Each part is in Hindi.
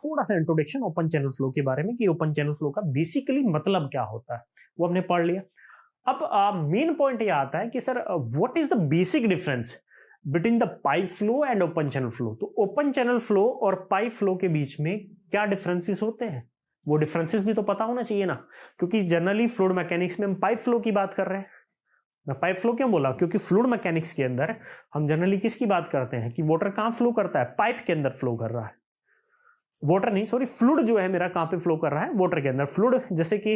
थोड़ा सा इंट्रोडक्शन ओपन चैनल फ्लो के बारे में कि ओपन चैनल फ्लो का बेसिकली मतलब क्या होता है वो हमने पढ़ लिया। अब मेन पॉइंट ये आता है कि sir what is the basic difference between the pipe flow and open channel flow. तो ओपन चैनल फ्लो और पाइप फ्लो के बीच में क्या डिफरेंसेस होते हैं, वो डिफरेंसेस भी तो पता होना चाहिए ना, क्योंकि जनरली फ्लूइड मैकेनिक्स में हम पाइप फ्लो की बात कर रहे हैं। मैं पाइप फ्लो क्यों बोला, क्योंकि फ्लूइड मैकेनिक्स के अंदर हम जनरली किसकी बात करते हैं कि वाटर कहां फ्लो करता है, पाइप के अंदर फ्लो कर रहा है। वाटर नहीं, सॉरी, फ्लूइड जो है मेरा कहां पे फ्लो कर रहा है, वाटर के अंदर। फ्लूइड जैसे कि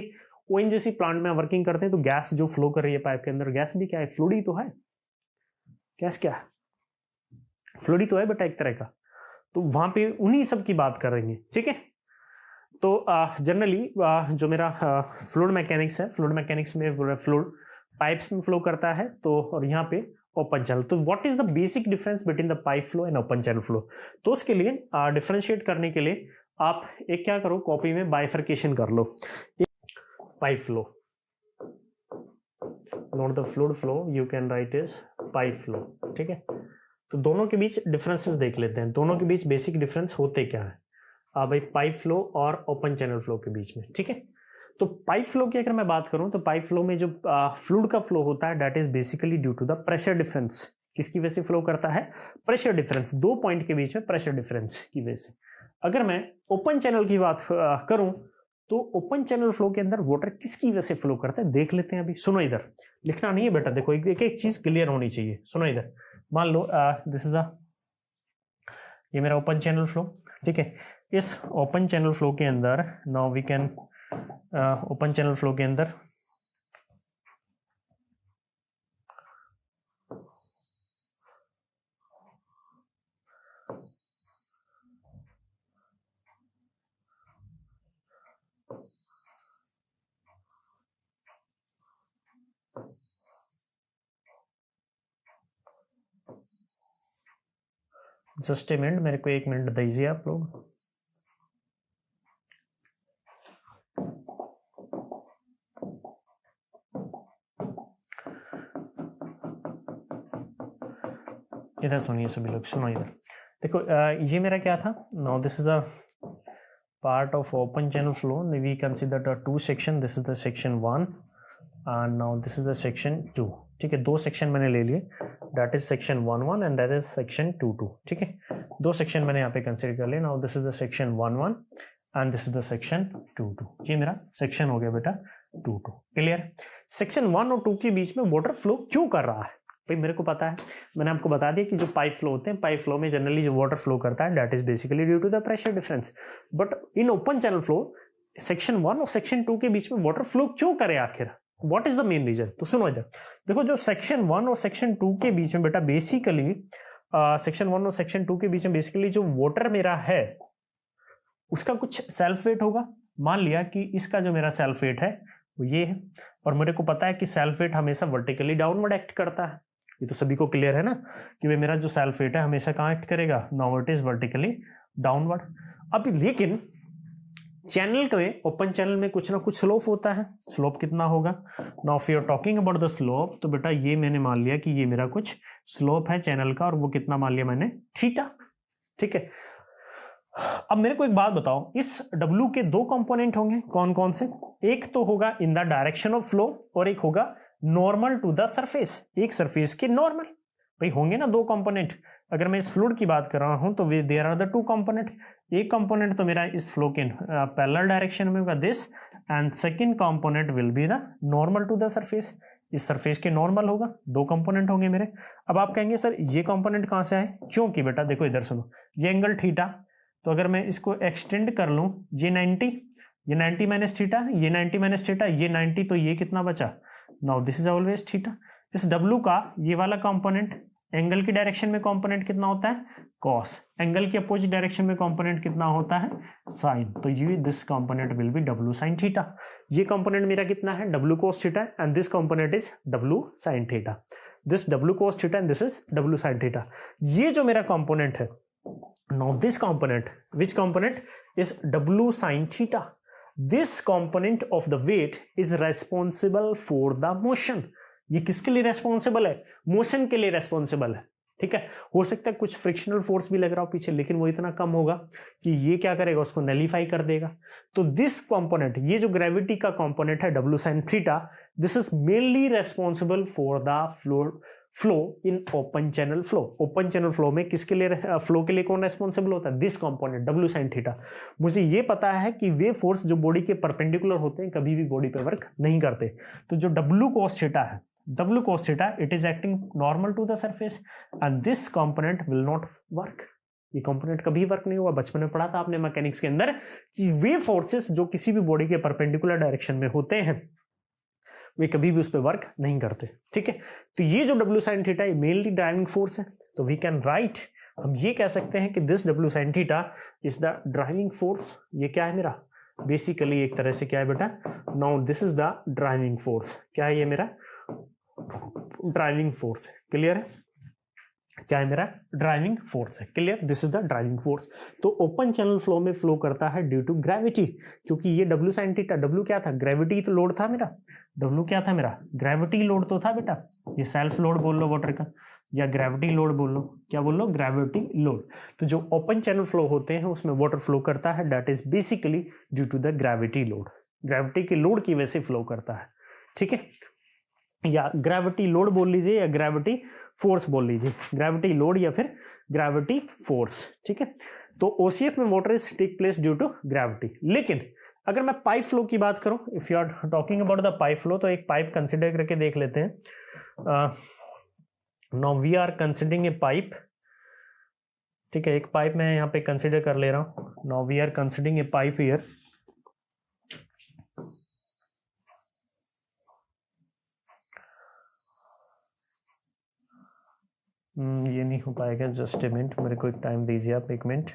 ओएनजीसी प्लांट में वर्किंग करते हैं तो गैस जो फ्लो कर रही है पाइप के अंदर, गैस भी क्या है, फ्लूइड ही तो है। गैस क्या है, फ्लूइड ही तो है बेटा एक तरह का। तो वहां पे उन्हीं सब की बात करेंगे, ठीक है। तो जनरली जो मेरा फ्लूइड मैकेनिक्स है, फ्लूइड मैकेनिक्स में फ्लूइड पाइप्स में फ्लो करता है, तो और यहाँ पे ओपन चैनल। तो what is the basic difference between the pipe flow and open channel flow. तो उसके लिए डिफरेंशिएट करने के लिए आप एक क्या करो, कॉपी में बाइफर्केशन कर लो। Pipe flow, not the fluid flow, you can write is pipe flow, ठीक है। तो दोनों के बीच डिफरेंसेस देख लेते हैं, दोनों के बीच बेसिक डिफरेंस होते क्या है भाई पाइप फ्लो और ओपन चैनल फ्लो के बीच में, ठीक है। तो पाइप फ्लो की अगर मैं बात करूं तो पाइप फ्लो में जो फ्लूइड का फ्लो होता है that is basically due to the pressure difference. किसकी वजह से फ्लो करता है, प्रेशर डिफरेंस, दो पॉइंट के बीच में प्रेशर डिफरेंस की वजह से। अगर मैं ओपन चैनल की बात करूं तो ओपन चैनल फ्लो के अंदर वाटर किसकी वजह से फ्लो करता है देख लेते हैं। अभी सुनो, इधर लिखना नहीं है बेटा, देखो एक एक चीज क्लियर होनी चाहिए। सुनो इधर, मान लो दिस इज द, ये मेरा ओपन चैनल फ्लो, ठीक है। इस ओपन चैनल फ्लो के अंदर now we can open channel flow के अंदर जस्ट ए मिनट, मेरे को एक मिनट दीजिए आप लोग। इधर सुनिए सभी लोग, सुनो इधर देखो, ये मेरा क्या था, now this is the part of open channel flow, we consider the two section, this is the section 1 and now this is the section 2, ठीक है। दो सेक्शन मैंने ले लिए, that is section 1 and that is section 2, ठीक है। दो सेक्शन मैंने यहाँ पे कंसीडर कर लिया। Now this is the section 1 and this is the section 2। ये मेरा सेक्शन हो गया बेटा 2। क्लियर। सेक्शन 1 और 2 के बीच में वाटर फ्लो क्यों कर रहा है भाई, मेरे को पता है, मैंने आपको बता दिया कि जो पाइप फ्लो होते हैं, पाइप फ्लो में जनरली जो वाटर फ्लो करता है that is basically due to the pressure difference. But in open channel flow section 1 और सेक्शन 2 के बीच में वाटर फ्लो क्यों करे आखिर, what is the main reason. तो सुनो इधर देखो, जो सेक्शन 1 और सेक्शन 2 के बीच में बेटा बेसिकली सेक्शन 1 और सेक्शन 2 के बीच में बेसिकली जो वाटर मेरा है उसका कुछ सेल्फ वेट होगा। मान लिया कि इसका जो मेरा सेल्फ वेट है वो ये है, और मेरे को पता है कि सेल्फ वेट हमेशा वर्टिकली डाउनवर्ड एक्ट करता है। ये तो सभी को क्लियर है ना कि भाई मेरा जो सेल्फ वेट है हमेशा कहाँ एक्ट करेगा, now it is vertically downward. अब लेकिन चैनल के ओपन चैनल में कुछ ना कुछ स्लोप होता है। स्लोप कितना होगा, now if you are talking about the slope, तो बेटा ये मैंने मान लिया कि ये मेरा कुछ स्लोप है चैनल का, और वो कितना मान लिया मैंने, थीटा, ठीक है। अब मेरे को एक बात बताओ, इस W के दो कंपोनेंट होंगे, कौन कौन से, एक तो होगा in the direction of flow और एक होगा नॉर्मल टू द सरफेस, एक सरफेस के नॉर्मल। भाई होंगे ना दो कंपोनेंट। अगर मैं इस फ्लूइड की बात कर रहा हूं तो there are the two component. एक कंपोनेंट तो मेरा इस फ्लो के पैरेलल डायरेक्शन में होगा this, and second component will be the normal to the surface, इस सरफेस के नॉर्मल होगा। दो कंपोनेंट होंगे मेरे। अब आप कहेंगे सर ये कंपोनेंट कहां से आए, क्योंकि बेटा देखो इधर सुनो, ये एंगल थीटा, तो अगर मैं इसको एक्सटेंड कर लूं, ये 90, ये 90 माइनस थीटा, ये 90 माइनस थीटा, ये 90, तो ये कितना बचा, now this is always theta. इस W का ये वाला कंपोनेंट एंगल की डायरेक्शन में कंपोनेंट कितना होता है, कॉस, एंगल की अपोजिट डायरेक्शन में कंपोनेंट कितना होता है, साइन, तो ये this component will B W sin theta. ये कंपोनेंट मेरा कितना है, W cos theta, and this component is W sin theta. This W cos theta and this is W sin theta. ये जो मेरा कंपोनेंट है, now this component, which component is W sin theta, this component of the weight is responsible for the motion। ये किसके लिए रेस्पॉन्सिबल है, मोशन के लिए रेस्पॉन्सिबल है। ठीक है। हो सकता है कुछ फ्रिक्शनल फोर्स भी लग रहा हो पीछे, लेकिन वो इतना कम होगा कि ये क्या करेगा, उसको नलीफाई कर देगा। तो दिस कंपोनेंट, ये जो ग्रेविटी का कंपोनेंट है W sin theta, this is mainly responsible for the flow in open channel flow. Open channel flow में किसके लिए, फ्लो के लिए कौन रेस्पॉन्सिबल होता है, this component W sin theta. मुझे ये पता है कि वे फोर्स जो बॉडी के परपेंडिकुलर होते हैं कभी भी बॉडी पे वर्क नहीं करते। तो जो W cos थीटा है, W cos theta, it is acting normal to the surface and this component will not work. ये कंपोनेंट कभी वर्क नहीं हुआ। बचपन में पढ़ा था आपने मैकेनिक्स के अंदर कि वे फोर्सेस जो किसी भी बॉडी के परपेंडिकुलर डायरेक्शन में होते हैं वे कभी भी उस पर वर्क नहीं करते। ठीक है, तो ये जो W sin थीटा ये मेनली ड्राइविंग फोर्स है। तो वी कैन राइट, हम ये कह सकते हैं कि this W sin theta is the driving force. ये क्या है मेरा, बेसिकली एक तरह से क्या है बेटा, now this is the driving force. क्या है ये मेरा ड्राइविंग फोर्स है। क्लियर है, क्या है मेरा ड्राइविंग फोर्स है। Clear, this is the driving force. तो ओपन चैनल फ्लो में फ्लो करता है ड्यू टू ग्रेविटी, क्योंकि ये W sin थीटा, W क्या था, ग्रेविटी तो लोड था मेरा। W क्या था मेरा, ग्रेविटी लोड तो था बेटा। ये सेल्फ लोड बोल लो वाटर का, या ग्रेविटी लोड बोल लो, क्या बोल लो, ग्रेविटी लोड। तो जो ओपन चैनल फ्लो होते हैं उसमें वाटर फ्लो करता है, that is basically due to the gravity load. Gravity के लोड की वजह से फ्लो करता है। ठीक है, या ग्रेविटी लोड बोल लीजिए या ग्रेविटी फोर्स बोल लीजिए, ग्रेविटी लोड या फिर ग्रेविटी फोर्स। ठीक है, तो ओसीएफ में water is take place due to gravity. लेकिन अगर मैं पाइप फ्लो की बात करूं, if you are talking about the pipe flow, तो एक पाइप कंसिडर करके देख लेते हैं। Now we are considering a pipe. ठीक है, एक पाइप मैं यहां पे कंसिडर कर ले रहा हूं। Now we are considering a pipe here. ये नहीं हो पाएगा, जस्ट ए मिनट, मेरे को एक टाइम दीजिए आप, एक मिनट।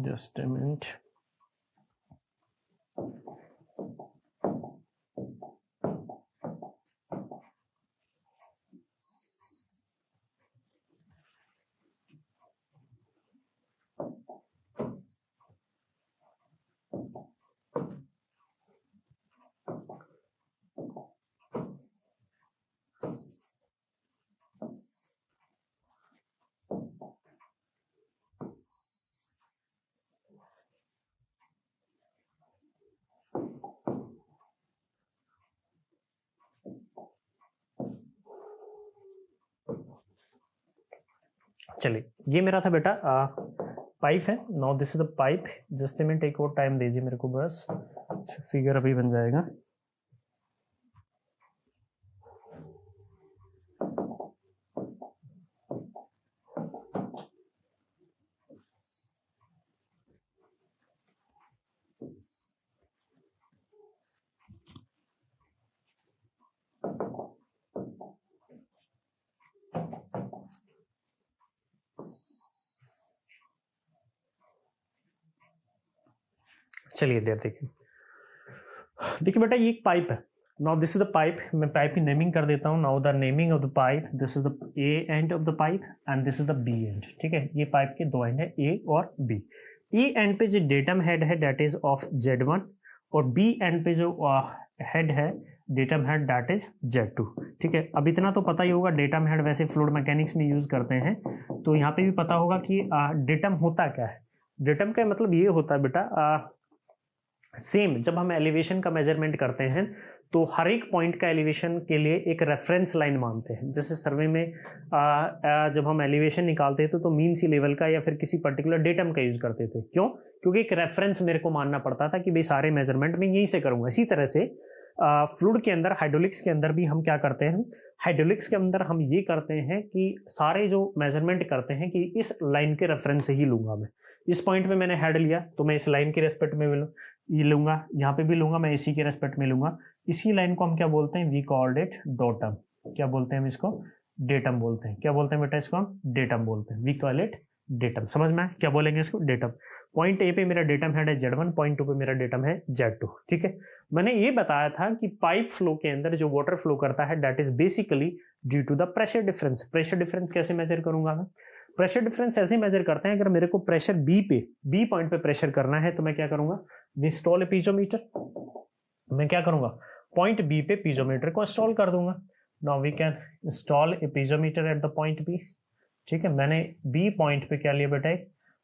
Just a minute. चलिए, ये मेरा था बेटा पाइप है। Now this is the pipe. Just minute, एक और टाइम दीजिए मेरे को, बस फिगर अभी बन जाएगा। चलिए देर देखिए बेटा, ये एक पाइप है। Now this is the pipe. मैं पाइप की नेमिंग कर देता हूँ। Now the naming of the pipe, this is the A end of the pipe and this is the B end. ठीक है, ये पाइप के दो एंड है, ए और बी। ए एंड पे जो डेटम हेड है दैट इज ऑफ Z1 और बी एंड पे जो हेड है datum head that is Z2। ठीक है, अब इतना तो पता ही होगा, डेटम हेड वैसे फ्लूइड मैकेनिक्स में यूज करते हैं, तो यहाँ पे भी पता होगा कि डेटम होता क्या है। डेटम का मतलब ये होता है बेटा, सेम जब हम एलिवेशन का मेजरमेंट करते हैं तो हर एक पॉइंट का एलिवेशन के लिए एक रेफरेंस लाइन मानते हैं। जैसे सर्वे में जब हम एलिवेशन निकालते थे तो मीन सी लेवल का या फिर किसी पर्टिकुलर डेटम का यूज करते थे। क्यों? क्योंकि एक रेफरेंस मेरे को मानना पड़ता था कि भाई सारे मेजरमेंट मैं यहीं से करूंगा। इसी तरह से फ्लूइड के अंदर, हाइड्रोलिक्स के अंदर भी हम क्या करते हैं, हाइड्रोलिक्स के अंदर हम ये करते हैं कि सारे जो मेजरमेंट करते हैं कि इस लाइन के रेफरेंस से ही लूंगा मैं। इस पॉइंट पे मैंने हेड लिया तो मैं इस लाइन के रेस्पेक्ट में ये लूंगा, यहाँ पे भी लूंगा मैं इसी के रेस्पेक्ट में लूंगा। इसी लाइन को हम क्या बोलते हैं, वी कॉल्ड इट डोटम। क्या बोलते हैं हम इसको? डेटम बोलते हैं। क्या बोलते हैं बेटा इसको? हम डेटम बोलते हैं। We call it datum. समझ में आया? क्या बोलेंगे इसको? डेटम। पॉइंट ए पे मेरा डेटम हेड है Z1, पॉइंट 2 पे मेरा डेटम है Z2। ठीक है, मैंने ये बताया था कि पाइप फ्लो के अंदर जो वाटर फ्लो करता है that is basically due to the pressure difference. Pressure difference कैसे मेजर करूंगा मैं? प्रेशर डिफरेंस ऐसे मेजर करते हैं, अगर मेरे को प्रेशर बी पॉइंट पे प्रेशर करना है तो मैं क्या करूंगा, इंस्टॉल ए पीजोमीटर। मैं क्या करूंगा, पॉइंट बी पे पीजोमीटर को इंस्टॉल कर दूंगा। Now we can install a piezometer at the point B. ठीक है, मैंने बी पॉइंट पे क्या लिया बेटा,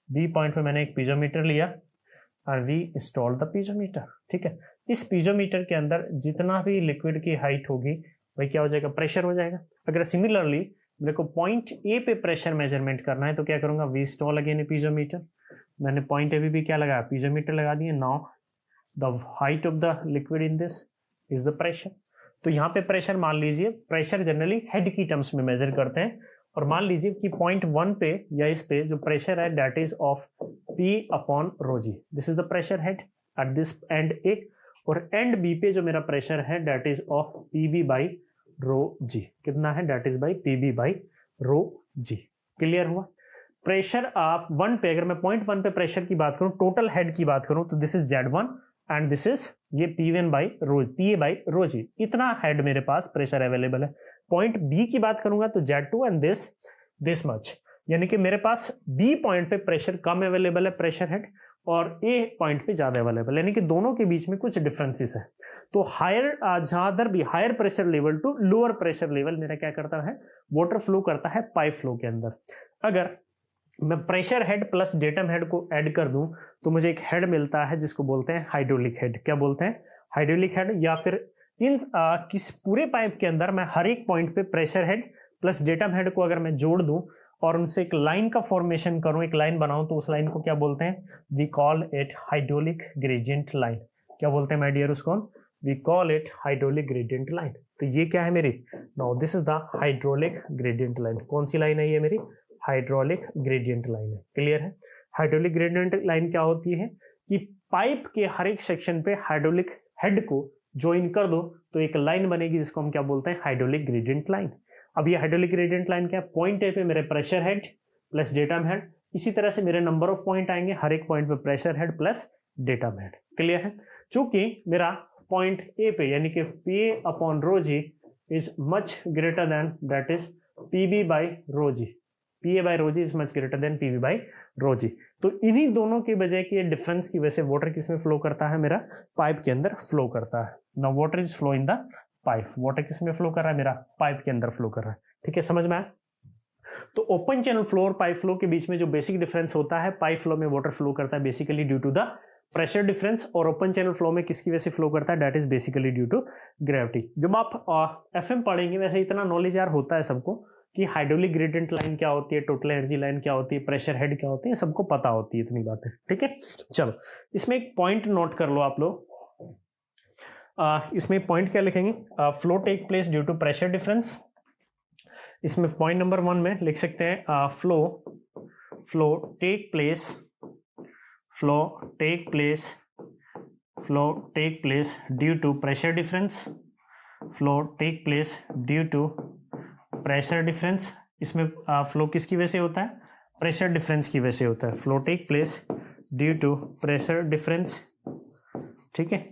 बी पॉइंट पे मैंने एक पीजोमीटर लिया और वी इंस्टॉल द पीजोमीटर। ठीक है, इस पीजोमीटर के अंदर जितना भी लिक्विड की हाइट होगी वही क्या हो जाएगा, प्रेशर हो जाएगा। अगर सिमिलरली मेरे को पॉइंट ए पे प्रेशर मेजरमेंट करना है तो क्या करूंगा, we install again a piezometer. मैंने पॉइंट ए भी क्या लगाया, पीजोमीटर लगा दिए। Now the height of the liquid in this is the pressure. तो यहाँ पे प्रेशर मान लीजिए, प्रेशर जनरली हेड की टर्म्स में मेजर करते हैं, और मान लीजिए कि पॉइंट 1 पे या इस पे जो प्रेशर है that is of P upon rho g. This is the pressure head at this end A, और एंड बी पे जो मेरा प्रेशर है that is of PB by rho g. कितना है, that is by PB by rho g. Clear हुआ? प्रेशर आप 1 पे, अगर मैं पॉइंट 1 पे प्रेशर की बात करूं, टोटल हेड की बात करूं, तो this is Z1 and this is ये P1 by rho, PA by rho g. इतना हेड मेरे पास प्रेशर अवेलेबल है। पॉइंट बी की बात करूंगा तो Z2 एंड दिस मच, यानी कि मेरे पास बी पॉइंट पे प्रेशर कम अवेलेबल है, प्रेशर हेड, और ए पॉइंट पे ज्यादा अवेलेबल, यानी कि दोनों के बीच में कुछ डिफरेंसेस है। तो हायर ज्यादा भी higher pressure level to lower pressure level मेरा क्या करता है, वाटर फ्लो करता है पाइप फ्लो के अंदर। अगर मैं pressure head plus datum head को ऐड कर दूं तो मुझे एक हेड मिलता है जिसको बोलते हैं हाइड्रोलिक हेड। क्या बोलते हैं, हाइड्रोलिक हेड। या फिर इन किस पूरे पाइप के अंदर मैं हर एक पॉइंट पे pressure head plus datum head को अगर मैं जोड़ दूं और उनसे एक लाइन का फॉर्मेशन करूं, एक लाइन बनाऊं, तो उस लाइन को क्या बोलते हैं, we call it hydraulic gradient line. क्या बोलते हैं माय डियर उसको, we call it hydraulic gradient line. तो ये क्या है मेरी, now this is the hydraulic gradient line. कौन सी लाइन है ये मेरी, हाइड्रोलिक ग्रेडियंट लाइन है। क्लियर है? हाइड्रोलिक ग्रेडियंट लाइन क्या होती है कि पाइप के हर एक सेक्शन पे हाइड्रोलिक हेड को ज्वाइन कर दो तो एक लाइन बनेगी जिसको हम क्या बोलते हैं, हाइड्रोलिक ग्रेडियंट लाइन। अब ये हाइड्रोलिक ग्रेडियंट लाइन क्या है, पॉइंट ए पे मेरे pressure head plus datum head, इसी तरह से मेरे नंबर ऑफ पॉइंट आएंगे, हर एक पॉइंट पे pressure head plus datum head. Clear है? चूंकि मेरा पॉइंट ए पे यानी कि P upon rho g is much greater than that is PB by rho g. PA by rho g is much greater than PB by rho g. तो इन्हीं दोनों की वजह की डिफरेंस की वजह से वाटर किसमें फ्लो करता है, मेरा पाइप के अंदर फ्लो करता है। Now water is flow in the pipe. Water किसमें फ्लो कर रहा है, मेरा पाइप के अंदर फ्लो कर रहा है। ठीक है, समझ में आया? तो ओपन चैनल फ्लो और पाइप फ्लो के बीच में जो बेसिक डिफरेंस होता है, पाइप फ्लो में वाटर फ्लो करता है basically due to the pressure difference, और ओपन चैनल फ्लो में किसकी वजह से फ्लो करता है, that is basically due to gravity. जब आप FM पढ़ेंगे वैसे इतना नॉलेज यार होता है सबको कि हाइड्रोलिक ग्रेडियंट लाइन क्या होती है, टोटल एनर्जी लाइन क्या होती है, प्रेशर हेड क्या होती है, सबको पता होती है इतनी बातें। ठीक है, चलो इसमें एक पॉइंट नोट कर लो आप लोग। इसमें पॉइंट क्या लिखेंगे, flow take place due to pressure difference. इसमें पॉइंट नंबर 1 में लिख सकते हैं flow take place due to pressure difference. Flow take place due to pressure difference. इसमें फ्लो किसकी वजह से होता है, प्रेशर डिफरेंस की वजह से होता है। Flow take place due to pressure difference. ठीक है,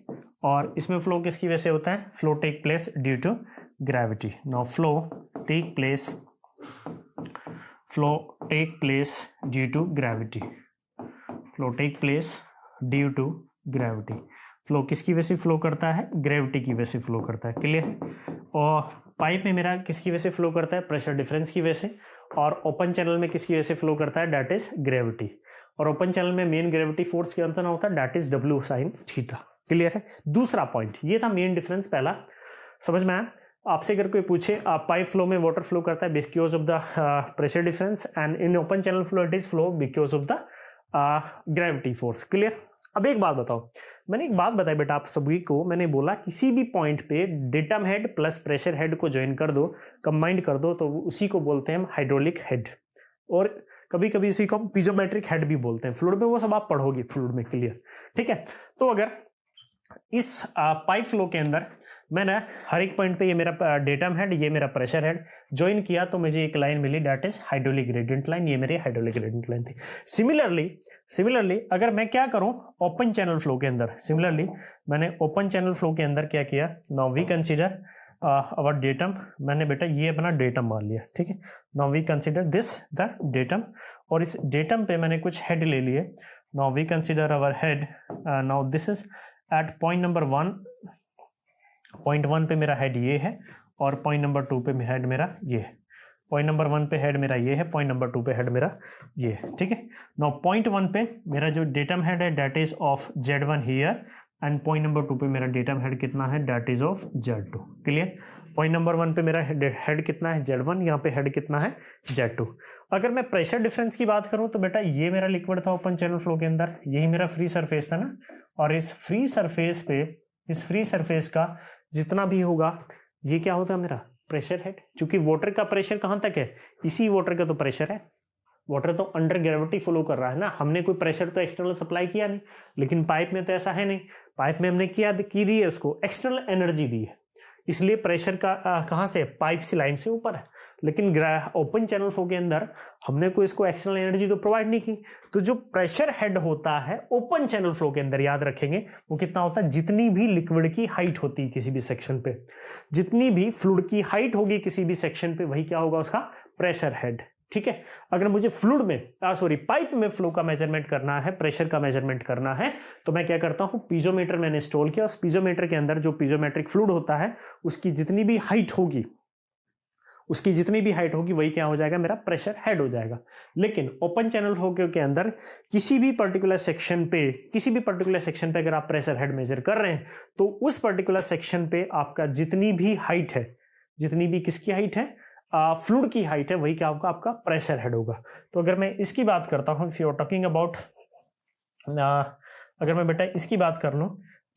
और इसमें फ्लो किसकी वजह से होता है, flow take place due to gravity. Now flow take place due to gravity. Flow take place due to gravity. Flow किसकी वजह से फ्लो करता है? ग्रेविटी की वजह से फ्लो करता है। क्लियर? और पाइप में मेरा किसकी वजह से फ्लो करता है? प्रेशर डिफरेंस की वजह से। और ओपन चैनल में किसकी वजह से फ्लो करता है? That is gravity. और ओपन चैनल में मेन ग्रेविटी फोर्स क्या होता है? That is W sin theta. Clear है? दूसरा पॉइंट ये था मेन डिफरेंस पहला, समझ में आया? आपसे अगर कोई पूछे पाइप फ्लो में वाटर फ्लो करता है because of the pressure difference and in open channel flow it is flow because of the gravity force. Clear? अब एक बात बताओ, मैंने एक बात बताई बेटा आप सभी को, मैंने बोला किसी भी पॉइंट पे datum head plus pressure head को ज्वाइन कर दो, कंबाइंड कर दो, तो उसी को बोलते हैं हम हाइड्रोलिक हेड, और कभी कभी इसी को हम पीजोमेट्रिक हेड भी बोलते हैं। फ्लूइड में वो सब आप पढ़ोगे फ्लूइड में। क्लियर? ठीक है? तो अगर इस पाइप फ्लो के अंदर मैंने हर एक पॉइंट पे ये मेरा डेटम हेड, ये मेरा प्रेशर हेड ज्वाइन किया, तो मुझे एक लाइन मिली that is hydraulic gradient line. ये मेरी हाइड्रोलिक ग्रेडियंट लाइन थी। सिमिलरली अगर मैं क्या करूं ओपन चैनल फ्लो के अंदर, सिमिलरली मैंने ओपन चैनल फ्लो के अंदर क्या किया, now we consider our datum, मैंने बेटा ये अपना डेटम मान लिया। ठीक है? Now we consider this the datum, और इस डेटम पे मैंने कुछ हेड ले लिए। Now we consider our head, now this is at point number 1, point 1 पे मेरा हेड ये है, और पॉइंट नंबर 2 पे हेड मेरा ये है। पॉइंट नंबर 1 पे हेड मेरा ये है, पॉइंट नंबर 2 पे हेड मेरा ये है। ठीक है? नाउ पॉइंट 1 पे मेरा जो डेटम हेड है that is of Z1 here, and point number 2 पे मेरा डेटम हेड कितना है? That is of Z2। Clear? Point number 1 पे मेरा हेड कितना है? Z1, यहाँ पे हेड कितना है? Z2। अगर मैं प्रेशर डिफरेंस की बात करूं तो बेटा ये मेरा लिक्विड था ओपन चैनल फ्लो के अंदर, यही मेरा फ्री सरफेस था ना, और इस फ्री सरफेस पे, इस फ्री सरफेस का जितना भी होगा ये क्या होता है? मेरा प्रेशर हेड। क्योंकि वाटर का प्रेशर कहां तक है? इसी वाटर का तो प्रेशर है। वाटर तो अंडर ग्रेविटी फ्लो कर रहा है ना, हमने कोई प्रेशर तो एक्सटर्नल सप्लाई किया नहीं। लेकिन पाइप में तो ऐसा है नहीं, पाइप में हमने किया की दी है, उसको एक्सटर्नल एनर्जी दी है, इसलिए प्रेशर का कहां से? पाइप से लाइन से ऊपर है। लेकिन ओपन चैनल फ्लो के अंदर हमने कोई इसको एक्सटर्नल एनर्जी तो प्रोवाइड नहीं की। तो जो प्रेशर हेड होता है ओपन चैनल फ्लो के अंदर, याद रखेंगे वो कितना होता है? जितनी भी लिक्विड की हाइट होती है किसी भी सेक्शन पे, जितनी भी फ्लूइड की हाइट होगी किसी भी सेक्शन पे, वही क्या होगा? उसका प्रेशर हेड। ठीक है? अगर मुझे फ्लूइड में पाइप में फ्लो का मेजरमेंट करना है, प्रेशर का मेजरमेंट करना है, तो मैं क्या करता हूं, पीजोमीटर मैंने इंस्टॉल किया। उस पीजोमीटर के अंदर जो पीजोमेट्रिक फ्लूइड होता है उसकी जितनी भी हाइट होगी, वही क्या हो जाएगा? मेरा प्रेशर हेड हो जाएगा। लेकिन ओपन चैनल फ्लो के अंदर किसी भी पर्टिकुलर सेक्शन पे अगर आप प्रेशर हेड मेजर कर रहे हैं, तो उस पर्टिकुलर सेक्शन पे आपका जितनी भी हाइट है, जितनी भी किसकी हाइट है? फ्लूइड की हाइट है, वही क्या होगा? आपका प्रेशर हेड होगा। तो अगर मैं इसकी बात करता हूं, if you are talking about, अगर मैं बेटा इसकी बात कर लूं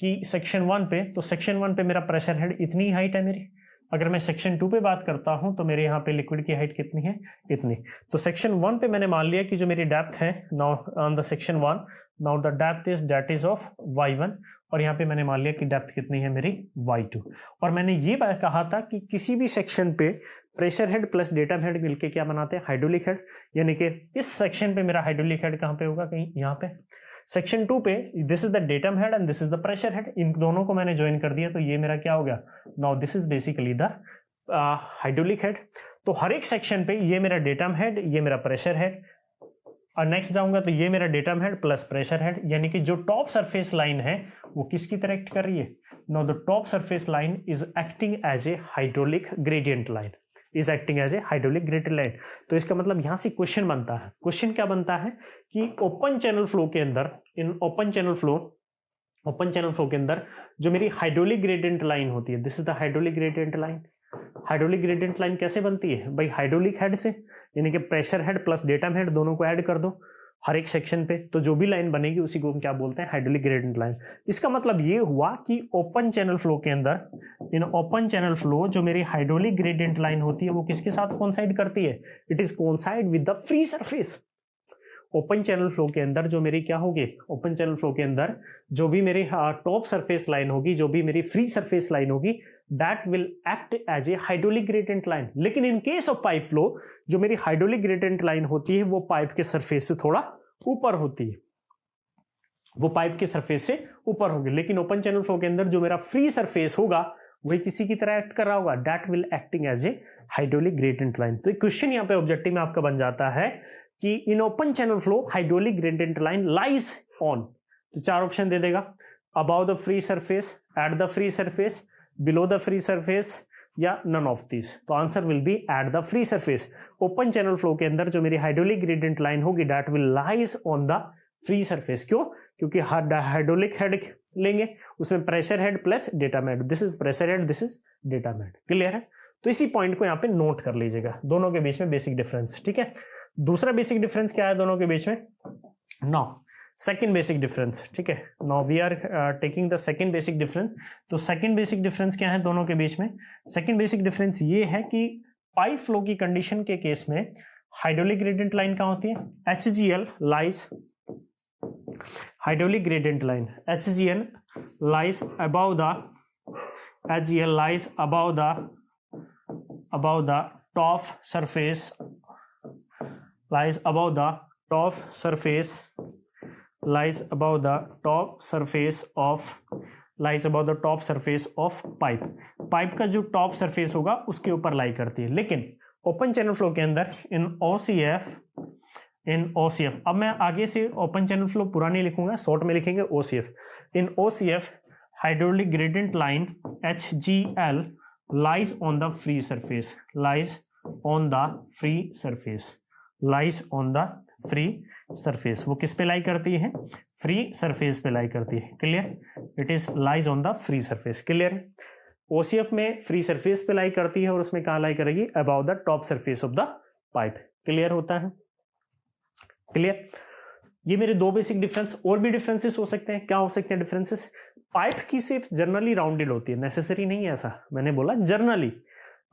कि सेक्शन 1 पे, तो सेक्शन 1 पे मेरा प्रेशर हेड इतनी हाइट है मेरी। अगर मैं सेक्शन 2 पे बात करता हूं तो मेरे यहाँ पे लिक्विड की हाइट कितनी है? इतनी। तो सेक्शन 1 पे मैंने मान लिया कि जो मेरी डेप्थ है, now on the section 1, now the depth is that is of y1, और यहाँ पे मैंने मान लिया कि डेप्थ कितनी है मेरी? y2। और मैंने ये कहा था कि किसी भी सेक्शन पे pressure head plus datum head मिलके क्या बनाते हैं? Hydraulic head. यानी कि इस सेक्शन पे मेरा हाइड्रोलिक हेड कहाँ पे होगा? कहीं यहाँ पे। सेक्शन 2 पे this is the datum head and this is the pressure head, इन दोनों को मैंने ज्वाइन कर दिया, तो ये मेरा क्या हो गया? Now this is basically the hydraulic head. तो हर एक सेक्शन पे ये मेरा डेटम हेड, ये मेरा प्रेशर हेड, और नेक्स्ट जाऊंगा तो ये मेरा datum head plus pressure head. यानी कि जो टॉप सरफेस लाइन है वो किसकी तरह एक्ट कर रही है? Now the top surface line is acting as a hydraulic gradient line, तो इसका मतलब यहां से क्वेश्चन बनता है। क्वेश्चन क्या बनता है कि ओपन चैनल फ्लो के अंदर, इन ओपन चैनल फ्लो के अंदर जो मेरी हाइड्रोलिक ग्रेडियंट लाइन होती है, this is the hydraulic gradient line. Hydraulic gradient line कैसे बनती है भाई? हाइड्रोलिक हेड से, यानी कि pressure head plus datum head दोनों को ऐड कर दो हर एक सेक्शन पे, तो जो भी लाइन बनेगी उसी को हम क्या बोलते हैं? Hydraulic gradient line. इसका मतलब ये हुआ कि ओपन चैनल फ्लो के अंदर, इन ओपन चैनल फ्लो जो मेरी हाइड्रोलिक ग्रेडियंट लाइन होती है वो किसके साथ कोइंसाइड करती है? It is coincide with the free surface. Open channel flow के अंदर जो मेरी क्या होगी? ओपन चैनल फ्लो के अंदर जो भी मेरी टॉप सरफेस लाइन होगी, जो भी मेरी फ्री सरफेस लाइन होगी, that will act as a hydraulic gradient line. लेकिन in case of pipe flow जो मेरी हाइड्रोलिक ग्रेडियंट लाइन होती है वो पाइप के सरफेस से थोड़ा ऊपर होती है, वो पाइप के सरफेस से ऊपर होगी। लेकिन ओपन चैनल फ्लो के अंदर जो मेरा फ्री सरफेस होगा वही किसी की तरह एक्ट कर रहा होगा, that will acting as a hydraulic gradient line. तो क्वेश्चन यहाँ पे ऑब्जेक्टिव में आपका बन जाता है कि in open channel flow hydraulic gradient line lies on, तो 4 ऑप्शन दे देगा, above the free surface, at the free surface, below the free surface या नन ऑफ दिस। तो answer will be at the free surface. Open channel flow के अंदर जो मेरी हाइड्रोलिक ग्रेडियंट लाइन होगी that will lies on the free surface. क्यों? क्योंकि हाइड्रोलिक हेड लेंगे, उसमें pressure head plus data head, this is pressure head, this is data head. Clear है? तो इसी पॉइंट को यहाँ पे नोट कर लीजिएगा, दोनों के बीच में बेसिक डिफरेंस। ठीक है, दूसरा बेसिक डिफरेंस क्या है दोनों के बीच में? Now second basic difference. ठीक है, now we are taking the second basic difference. तो सेकंड बेसिक डिफरेंस क्या है दोनों के बीच में? सेकंड बेसिक डिफरेंस ये है कि पाइप फ्लो की कंडीशन के केस में हाइड्रोलिक ग्रेडियंट लाइन कहाँ होती है? HGL lies, hydraulic gradient line HGL lies above the HGL lies above the top surface, lies above the top surface, lies above the top surface of lies above the top surface of pipe। Pipe का जो टॉप सरफेस होगा उसके ऊपर लाई करती है। लेकिन ओपन चैनल फ्लो के अंदर इन OCF, अब मैं आगे से ओपन चैनल फ्लो पूरा नहीं लिखूंगा, शॉर्ट में लिखेंगे OCF। In OCF hydraulic gradient line HGL lies on the free surface, lies on the free surface, lies on the free surface. वो किस पे लाई करती है? फ्री सरफेस पे लाई करती है। Clear? It is lies on the free surface. Clear? OCF में फ्री सरफेस पे लाई करती है और उसमें कहाँ लाई करेगी? About the top surface of the pipe. Clear होता है? क्लियर? ये मेरे दो बेसिक डिफरेंस। और भी डिफरेंसेस हो सकते हैं। क्या हो सकते हैं डिफरेंसेस? पाइप की शेप जनरली राउंडेड होती है, नेसेसरी नहीं है ऐसा, मैंने बोला जनरली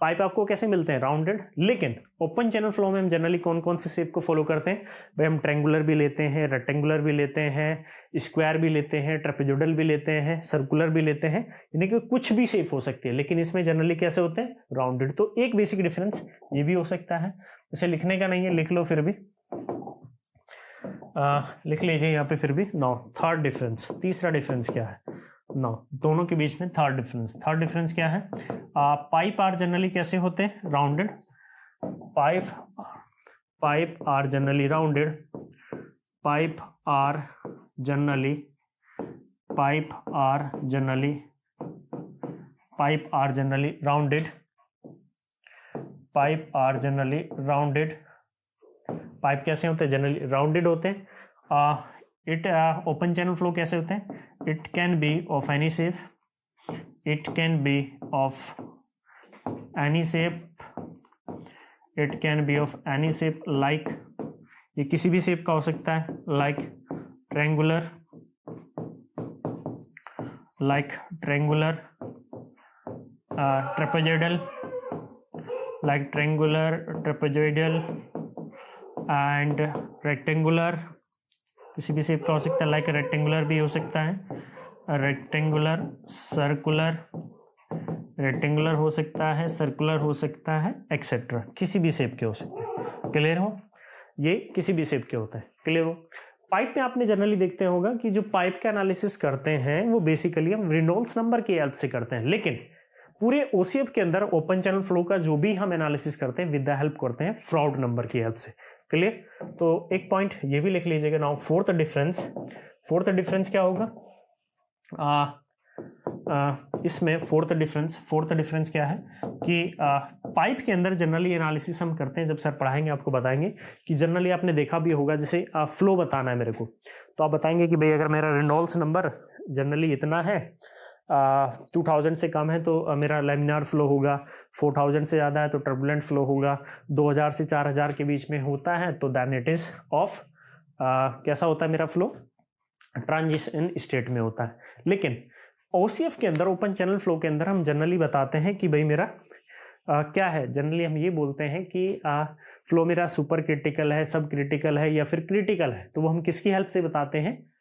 पाइप आपको कैसे मिलते हैं? राउंडेड। लेकिन ओपन चैनल फ्लो में हम जनरली कौन कौन से शेप को फॉलो करते हैं भाई? हम ट्रायंगुलर भी लेते हैं, रेक्टेंगुलर भी लेते हैं, स्क्वायर भी लेते हैं, ट्रेपेजोइडल भी लेते हैं, सर्कुलर भी लेते हैं, यानी कि कुछ भी शेप हो सकती है, लेकिन इसमें जनरली कैसे होते हैं? राउंडेड। तो एक बेसिक डिफरेंस ये भी हो सकता है। इसे लिखने का नहीं है, लिख लो फिर भी, लिख लीजिए यहाँ पे फिर भी। नाउ थर्ड डिफरेंस, तीसरा डिफरेंस क्या है? नाउ दोनों के बीच में थर्ड डिफरेंस क्या है? पाइप आर जनरली कैसे होते हैं? Rounded. Pipe are generally rounded, pipe are generally rounded, pipe कैसे होते हैं? जनरली राउंडेड होते हैं। इट ओपन चैनल फ्लो कैसे होते हैं? It can be of any shape, it can be of any shape, like, ये किसी भी शेप का हो सकता है, like triangular, trapezoidal, like triangular, trapezoidal and rectangular, किसी भी शेप का हो सकता है, लाइक रेक्टेंगुलर भी हो सकता है, रेक्टेंगुलर, सर्कुलर, रेक्टेंगुलर हो सकता है, सर्कुलर हो सकता है, एक्सेट्रा, किसी भी शेप के हो सकते हैं। क्लियर हो? ये किसी भी शेप के होता है। क्लियर हो? पाइप में आपने जनरली देखते होगा कि जो पाइप का एनालिसिस करते हैं वो बेसिकली हम रेनॉल्ड्स नंबर की हेल्प से करते हैं, लेकिन पूरे OCF के अंदर ओपन चैनल फ्लो का जो भी हम एनालिसिस करते हैं विद द हेल्प करते हैं फ्राउड नंबर की हेल्प से। क्लियर? तो एक पॉइंट ये भी लिख लीजिएगा। नाउ फोर्थ डिफरेंस क्या होगा? इसमें फोर्थ डिफरेंस क्या है कि पाइप के अंदर जनरली एनालिसिस हम करते हैं, जब सर पढ़ाएंगे आपको बताएंगे कि जनरली आपने देखा भी होगा, जैसे फ्लो बताना है मेरे को, तो आप बताएंगे कि भाई अगर मेरा रेनॉल्ड्स नंबर जनरली इतना है, 2000 से कम है तो मेरा लैमिनार फ्लो होगा, 4000 से ज़्यादा है तो टर्बुलेंट फ्लो होगा, 2000 से 4000 के बीच में होता है तो दैन इट इज ऑफ कैसा होता है मेरा फ्लो? ट्रांजिशन स्टेट में होता है। लेकिन OCF के अंदर, ओपन चैनल फ्लो के अंदर हम जनरली बताते हैं कि भाई मेरा क्या है? जनरली हम ये बोलते हैं कि फ्लो मेरा सुपर क्रिटिकल है, सब क्रिटिकल है या फिर क्रिटिकल है, तो वो हम किसकी हेल्प से बताते हैं?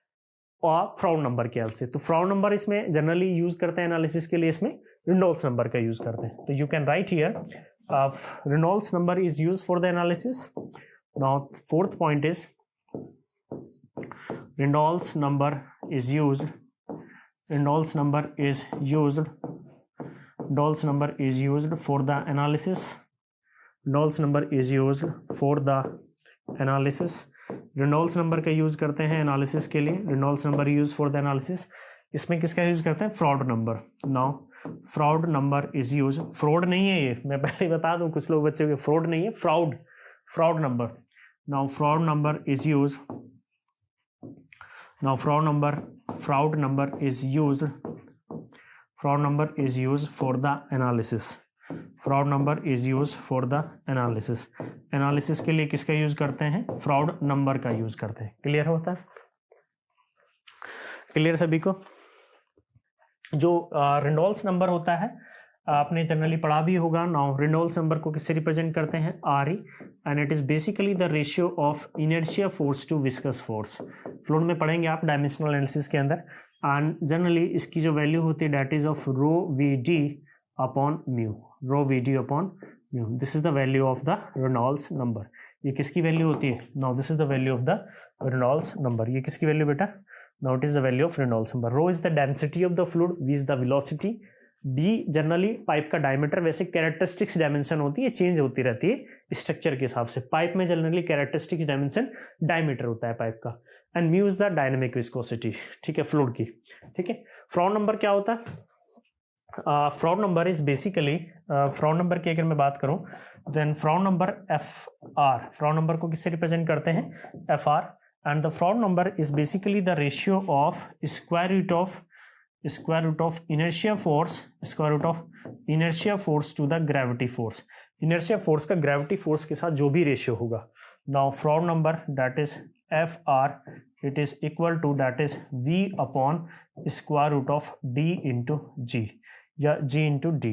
और फ्राउड नंबर की हेल्प से। तो फ्राउड नंबर इसमें जनरली यूज करते हैं एनालिसिस के लिए, इसमें रेनॉल्ड्स नंबर का यूज करते हैं। तो you can right here Reynolds number is use for the analysis. Now fourth point is Reynolds number is used for the analysis. Reynolds number is used for the analysis, Reynolds number का यूज करते हैं एनालिसिस के लिए, Reynolds number use for the analysis. इसमें किसका यूज करते हैं? Fraud number. Now Froude number is use, fraud नहीं है ये, मैं पहले बता दूं कुछ लोग बच्चे को, फ्रॉड नहीं है, Froude number. Now Froude number is use, now Froude number is used, fraud number is used for the analysis, fraud number is used for the analysis। Analysis के लिए किसका यूज करते हैं? फ्रॉड नंबर का यूज करते हैं। क्लियर होता है? क्लियर सभी को? जो रेनॉल्ड्स नंबर होता है आपने जनरली पढ़ा भी होगा। नाउ रेनॉल्ड्स नंबर को किससे रिप्रेजेंट करते हैं? RE, and it is basically the ratio of inertia force to viscous force. Fluid में पढ़ेंगे आप डायमेंशनल एनालिसिस के अंदर, एंड जनरली इसकी जो वैल्यू होती है that is of rho VD upon mu, rho VD upon mu. This is the value of the Reynolds number. ये किसकी वैल्यू होती है? Now this is the value of the Reynolds number. ये किसकी वैल्यू बेटा? Now it is the value of Reynolds number. Rho is the density of the fluid, V is the velocity, D generally pipe का डायमीटर। वैसे कैरेक्टरिस्टिक्स डायमेंशन होती है, चेंज होती रहती है स्ट्रक्चर के हिसाब से। पाइप में जनरली कैरेक्टरिस्टिक्स डायमेंशन डायमीटर होता है पाइप का, and mu is the dynamic viscosity, ठीक है, फ्लूइड की। ठीक है, फ्रॉड नंबर क्या होता है? Froude number is basically, Froude number की अगर मैं बात करूं then Froude number FR, Froude number को किससे रिप्रेजेंट करते हैं? FR, and the Froude number is basically the ratio of square root of inertia force to the gravity force. Inertia force का ग्रेविटी फोर्स के साथ जो भी रेशियो होगा। Now Froude number that is FR, it is equal to that is V upon square root of D into G, या G into D,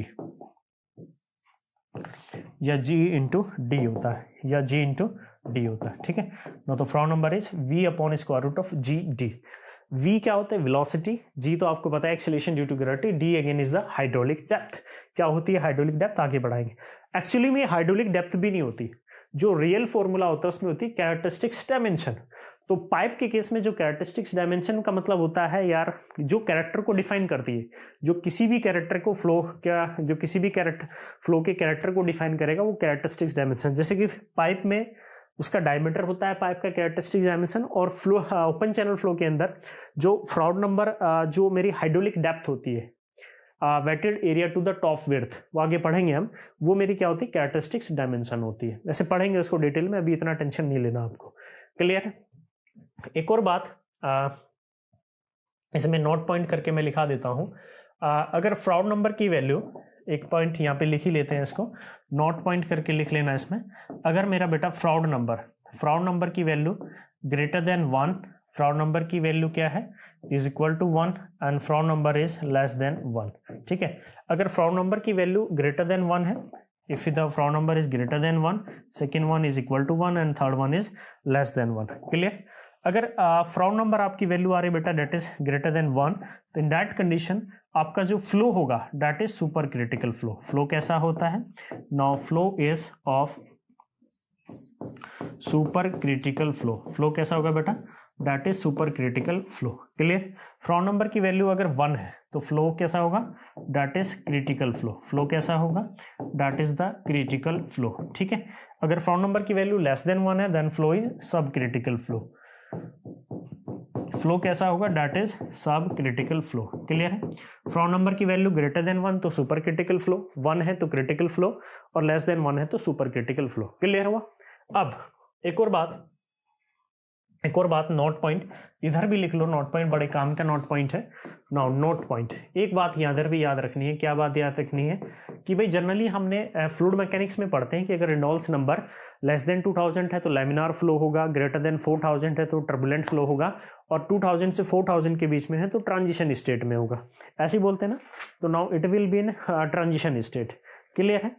या G into D होता है, या G into D होता है। ठीक है, ना तो fraud number is V upon square root of G D। V क्या होता है? वेलोसिटी। G तो आपको पता है acceleration due to gravity. D again is the hydraulic depth. क्या होती है हाइड्रोलिक डेप्थ? आगे बढ़ाएंगे। एक्चुअली में हाइड्रोलिक डेप्थ भी नहीं होती, जो रियल फॉर्मूला होता है उसमें होती है कैरेक्टरिस्टिक्स डायमेंशन। तो पाइप के केस में जो कैरेक्टरिस्टिक्स डायमेंशन का मतलब होता है यार, जो कैरेक्टर को डिफाइन करती है, जो किसी भी कैरेक्टर को फ्लो के कैरेक्टर को डिफाइन करेगा वो कैरेक्टरिस्टिक्स डायमेंशन। जैसे कि पाइप में उसका डायमीटर होता है पाइप का कैरेक्टरिस्टिक्स डायमेंशन, और फ्लो ओपन चैनल फ्लो के अंदर जो फ्रॉड नंबर जो मेरी हाइड्रोलिक डेप्थ होती है, wetted area to the top width, वो आगे पढ़ेंगे हम, वो मेरी क्या होती है? कैरेक्टरिस्टिक्स डायमेंशन होती है। वैसे पढ़ेंगे उसको डिटेल में, अभी इतना टेंशन नहीं लेना आपको। क्लियर है? एक और बात, इसमें नोट पॉइंट करके मैं लिखा देता हूं। अगर फ्रॉड नंबर की वैल्यू, एक पॉइंट यहाँ पे लिख ही लेते हैं, इसको नोट पॉइंट करके लिख लेना इसमें। अगर मेरा बेटा फ्रॉड नंबर की value greater than 1, Froude number की वैल्यू क्या है? Is equal to 1, and Froude number is less than 1। ठीक है, अगर फ्रॉड नंबर की वैल्यू ग्रेटर देन 1 है, if the fraud number is greater than 1, second one is equal to 1 and third one is less than 1। Clear? अगर फ्रॉड नंबर आपकी वैल्यू आ रही बेटा डेट इज ग्रेटर देन 1, तो इन दैट कंडीशन आपका जो फ्लो होगा that is super critical flow. Flow कैसा होता है? Now flow is of super critical flow. Flow कैसा होगा बेटा? That is super critical flow. Clear? Froude number की वैल्यू अगर 1 है तो फ्लो कैसा होगा? That is critical flow. Flow कैसा होगा? That is the critical flow. ठीक है, अगर फ्रॉड नंबर की वैल्यू लेस देन 1 है then flow is sub critical flow. Flow कैसा होगा? That is sub critical flow. Clear है? फ्रॉड नंबर की वैल्यू ग्रेटर देन 1 तो सुपर क्रिटिकल फ्लो, 1 है तो क्रिटिकल फ्लो, और लेस देन 1 है तो सुपर क्रिटिकल फ्लो। क्लियर हुआ? अब एक और बात नोट पॉइंट इधर भी लिख लो, नोट पॉइंट बड़े काम का नोट पॉइंट है। नाउ नोट पॉइंट, एक बात इधर भी याद रखनी है। क्या बात याद रखनी है? कि भाई जनरली हमने फ्लूइड मैकेनिक्स में पढ़ते हैं कि अगर रेनॉल्ड्स नंबर लेस देन 2000 है तो लैमिनार फ्लो होगा, ग्रेटर देन 4000 है तो टर्बुलेंट फ्लो होगा, और 2000 से 4000 के बीच में है तो ट्रांजिशन स्टेट में होगा। ऐसे ही बोलते हैं ना? तो now it will be in transition state. Clear है?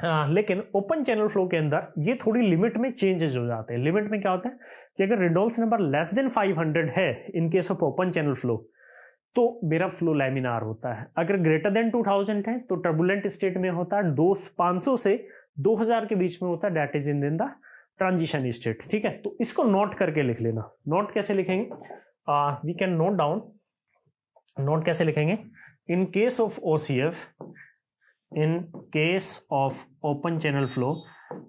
लेकिन ओपन चैनल फ्लो के अंदर ये थोड़ी लिमिट में चेंजेस हो जाते हैं। लिमिट में क्या होता है कि अगर रेनॉल्ड्स नंबर लेस देन 500 है इन case of open channel flow तो मेरा फ्लो लैमिनार होता है। अगर ग्रेटर देन 2000 है तो टर्बुलेंट स्टेट में होता है, 500 से 2000 के बीच में होता है, that is in the transition state. ठीक है, तो इसको नोट करके लिख लेना। नोट कैसे लिखेंगे? We can note down. Note कैसे लिखेंगे? In case of OCF, in case of open channel flow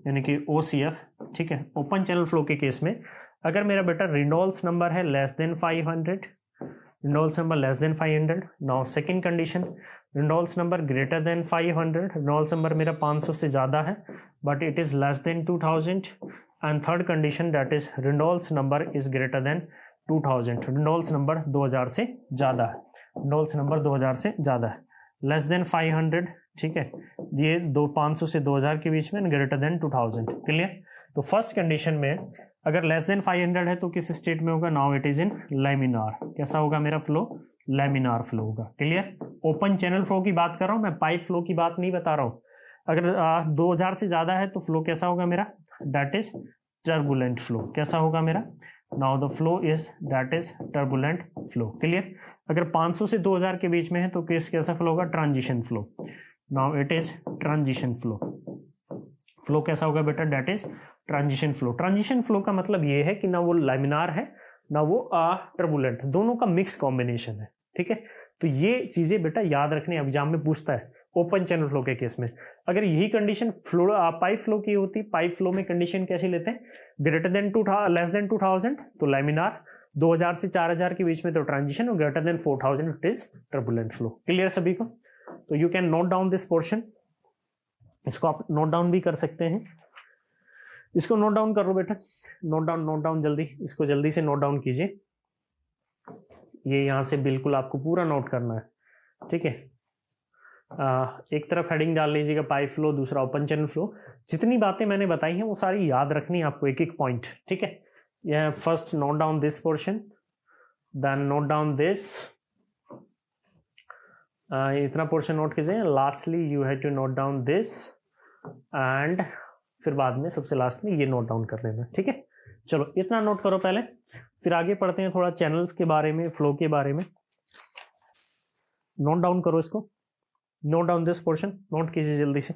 यानी कि OCF, ठीक है, ओपन चैनल फ्लो के केस में अगर मेरा बेटा रेनॉल्ड्स नंबर है less than 500, Reynolds number less than 500, now second condition Reynolds number greater than 500, Reynolds number मेरा 500 से ज़्यादा है but it is less than 2000, and third condition that is Reynolds number is greater than 2000, Reynolds number 2000 से ज़्यादा है, रेनॉल्ड्स नंबर 2000 से ज़्यादा है, लेस देन 500, ठीक है, ये 500 से 2000 के बीच में, ग्रेटर देन 2000, क्लियर। तो फर्स्ट कंडीशन में अगर लेस देन 500 है तो किस स्टेट में होगा, now it is in laminar, कैसा होगा मेरा फ्लो, लैमिनार फ्लो होगा, क्लियर। ओपन चैनल फ्लो की बात कर रहा हूँ मैं, पाइप फ्लो की बात नहीं बता रहा हूँ। अगर 2000 से ज्यादा है तो फ्लो कैसा होगा मेरा, दैट इज टर्बुलेंट फ्लो, कैसा होगा मेरा, now the flow is that is turbulent flow, clear. अगर 500 से 2000 के बीच में है तो कैसा फ्लो होगा, transition flow, now it is transition flow, flow कैसा होगा बेटा, that is transition flow. Transition flow का मतलब ये है कि ना वो लैमिनार है ना वो टर्बुलेंट, दोनों का मिक्स कॉम्बिनेशन है, ठीक है। तो ये चीजें बेटा याद रखने, एग्जाम में पूछता है ओपन चैनल फ्लो के केस में। अगर यही कंडीशन फ्लो पाइप फ्लो की होती, पाइप फ्लो में कंडीशन कैसे लेते हैं, ग्रेटर देन लेस देन 2000 तो लैमिनार, 2000 से 4000 के बीच में तो ट्रांजिशन, और greater than 4000 it is turbulent flow, clear सभी को। तो you can note down this portion, इसको आप नोट डाउन भी कर सकते हैं, इसको नोट डाउन करो बेटा, नोट डाउन जल्दी, इसको जल्दी से नोट डाउन कीजिए, ये यहां से बिल्कुल आपको पूरा नोट करना है, ठीक है। एक तरफ हेडिंग डाल लीजिएगा पाइप फ्लो, दूसरा ओपन चैनल फ्लो। जितनी बातें मैंने बताई हैं वो सारी याद रखनी है आपको, एक एक पॉइंट, ठीक है। यह first note down this portion, then note down this, इतना पोर्शन नोट कीजिए, lastly you have to note down this, and फिर बाद में सबसे लास्ट में ये नोट डाउन कर लेना, ठीक है। चलो इतना नोट करो पहले, फिर आगे पढ़ते हैं थोड़ा चैनल्स के बारे में, फ्लो के बारे में। नोट डाउन करो इसको, note down this portion, note कीजिए जल्दी से।